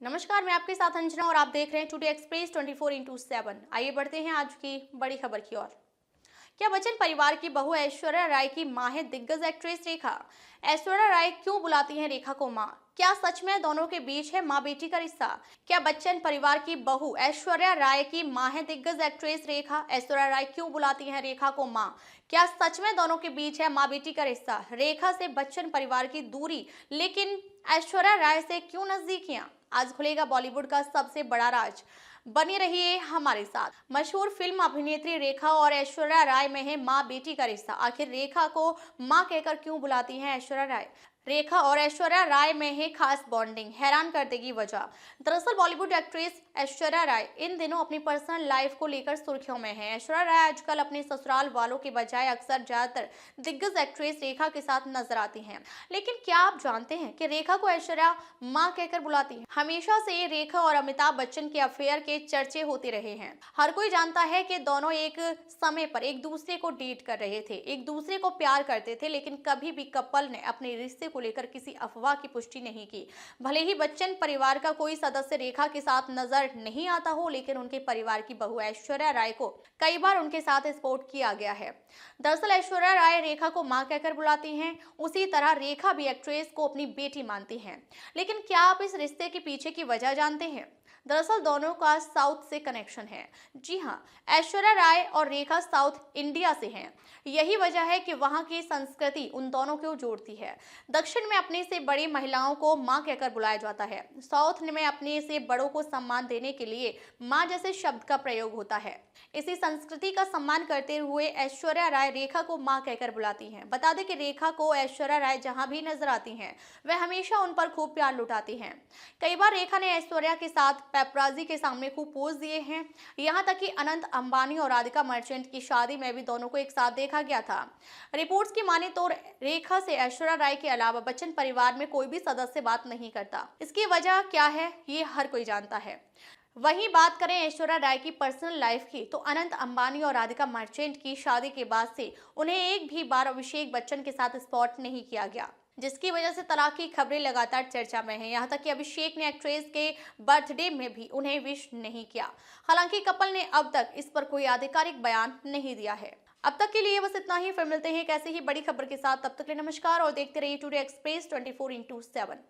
नमस्कार, मैं आपके साथ अंजना और आप देख रहे हैं टुडे एक्सप्रेस 24x7। आइए बढ़ते हैं आज की बड़ी खबर की ओर। क्या बच्चन परिवार की बहू ऐश्वर्या राय की मां है दिग्गज एक्ट्रेस रेखा? ऐश्वर्या राय क्यों बुलाती हैं रेखा को मां? क्या सच में दोनों के बीच है मां बेटी का रिश्ता? क्या बच्चन परिवार की बहू ऐश्वर्या राय की मां है दिग्गज एक्ट्रेस रेखा? ऐश्वर्या राय क्यों बुलाती हैं रेखा को मां? क्या सच में दोनों के बीच है मां बेटी का रिश्ता? रेखा से बच्चन परिवार की दूरी, लेकिन ऐश्वर्या राय से क्यों नजदीकियां? आज खुलेगा बॉलीवुड का सबसे बड़ा राज। बने रहिए हमारे साथ। मशहूर फिल्म अभिनेत्री रेखा और ऐश्वर्या राय में है मां बेटी का रिश्ता। आखिर रेखा को मां कहकर क्यों बुलाती हैं ऐश्वर्या राय? रेखा और ऐश्वर्या राय में है खास बॉन्डिंग, हैरान कर देगी वजह। दरअसल बॉलीवुड एक्ट्रेस ऐश्वर्या राय इन दिनों अपनी पर्सनल लाइफ को लेकर सुर्खियों में है। ऐश्वर्या राय आजकल अपने ससुराल वालों के बजाय अक्सर ज्यादातर दिग्गज एक्ट्रेस रेखा के साथ नजर आती हैं। लेकिन क्या आप जानते हैं कि रेखा को ऐश्वर्या मां कहकर बुलाती है? हमेशा से रेखा और अमिताभ बच्चन के अफेयर के चर्चे होते रहे हैं। हर कोई जानता है कि दोनों एक समय पर एक दूसरे को डेट कर रहे थे, एक दूसरे को प्यार करते थे, लेकिन कभी भी कपल ने अपने रिश्ते को लेकर किसी अफवाह की पुष्टि नहीं की। भले ही बच्चन परिवार का कोई सदस्य रेखा के साथ नजर नहीं आता हो, लेकिन उनके परिवार की बहू ऐश्वर्या राय को कई बार उनके साथ स्पॉट किया गया है। दरअसल ऐश्वर्या राय रेखा को मां कहकर बुलाती हैं, उसी तरह रेखा भी एक्ट्रेस को अपनी बेटी मानती हैं। लेकिन क्या आप इस रिश्ते के पीछे की वजह जानते हैं? दरअसल दोनों का साउथ से कनेक्शन है। जी हाँ, ऐश्वर्या राय और रेखा साउथ इंडिया से हैं। यही वजह है कि वहाँ की संस्कृति उन दोनों को जोड़ती है। दक्षिण में अपने से बड़ी महिलाओं को माँ कहकर बुलाया जाता है। साउथ में अपने से बड़ों को सम्मान देने के लिए माँ जैसे शब्द का प्रयोग होता है। इसी संस्कृति का सम्मान करते हुए ऐश्वर्या राय रेखा को माँ कहकर बुलाती हैं। बता दें कि रेखा को ऐश्वर्या राय जहाँ भी नजर आती हैं, वह हमेशा उन पर खूब प्यार लुटाती हैं। कई बार रेखा ने ऐश्वर्या के साथ पेपराजी के सामने खूब पोज दिए हैं। यहाँ तक कि अनंत अंबानी और राधिका मर्चेंट की शादी में भी दोनों को एक साथ देखा गया था। रिपोर्ट्स की माने तो रेखा से ऐश्वर्या राय के अलावा बच्चन परिवार में कोई भी सदस्य बात नहीं करता। इसकी वजह क्या है, ये हर कोई जानता है। वहीं बात करें ऐश्वर्या राय की पर्सनल लाइफ की, तो अनंत अंबानी और राधिका मर्चेंट की शादी के बाद से उन्हें एक भी बार अभिषेक बच्चन के साथ स्पॉट नहीं किया गया, जिसकी वजह से तलाक की खबरें लगातार चर्चा में हैं। यहाँ तक कि अभिषेक ने एक्ट्रेस के बर्थडे में भी उन्हें विश नहीं किया। हालांकि कपल ने अब तक इस पर कोई आधिकारिक बयान नहीं दिया है। अब तक के लिए बस इतना ही। फिर मिलते हैं एक ऐसे ही बड़ी खबर के साथ। तब तक के लिए नमस्कार और देखते रहिए टुडे एक्सप्रेस 24x7।